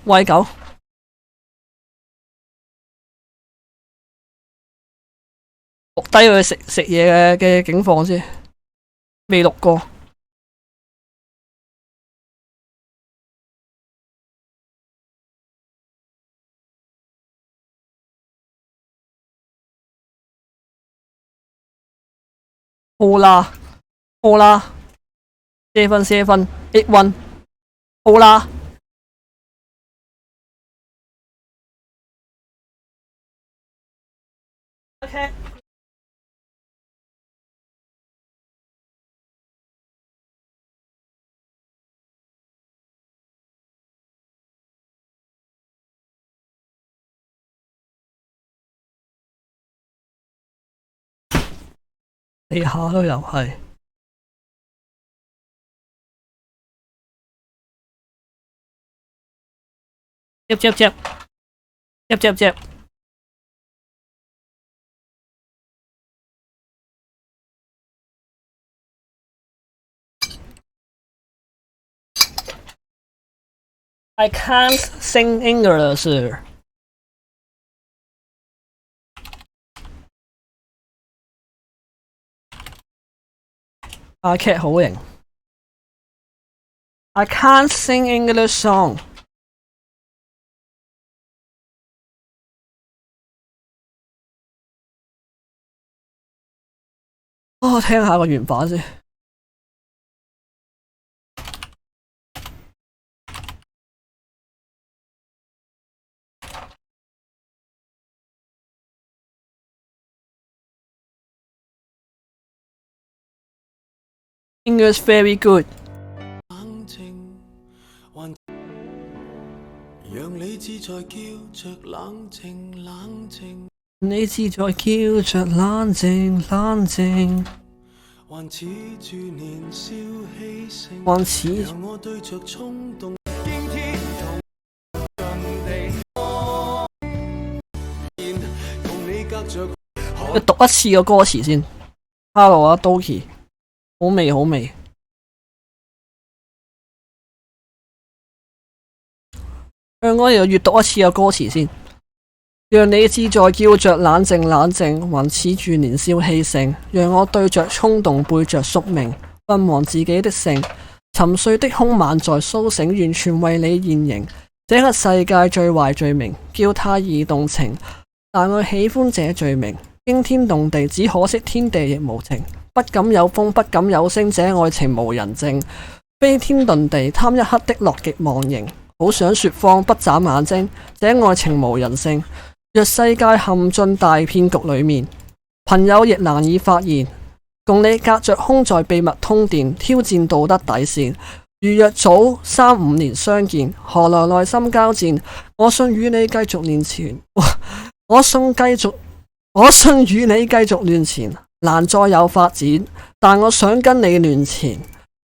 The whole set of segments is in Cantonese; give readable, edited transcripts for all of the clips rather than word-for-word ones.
喂狗，錄低佢食嘢嘅境況先，未錄過。好啦，好啦，7-8-1，好啦。OK。地下都有係。接。I can't sing English。阿 Cat 好型。I can't sing English song。我聽下個原版先。English very good。讓理智在叫着冷靜冷靜，理智在叫着冷靜冷靜，還似住年少氣盛，還似讓我對着衝動驚天同地同你隔着。要讀一次個歌詞先。Hello 啊 Doki， 好味好味。我哋要閱讀一次個歌詞先。讓理智在叫着冷靜冷靜，還似住年少氣盛。讓我對着衝動背着宿命，渾忘自己的性。沉睡的兇猛在蘇醒，完全為你現形。這個世界最壞罪名，叫他易動情。但我喜歡這罪名，驚天動地，只可惜天地亦無情。不敢有風，不敢有聲，這愛情無人證。飛天遁地，貪一刻的樂極忘形。好想說謊，不眨眼睛，這愛情無人性。若世界陷進大騙局裏面，朋友亦難以發現。共你隔着空在秘密通電，挑戰道德底線。如若早3-5年相見，何來內心交戰？我信與你繼續亂纏，我信與你繼續亂纏，難再有發展。但我想跟你亂纏，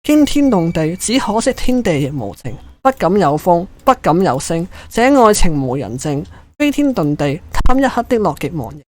驚天動地，只可惜天地亦無情。不敢有風，不敢有聲，這愛情無人證。飛天遁地，貪一刻的樂極忘形。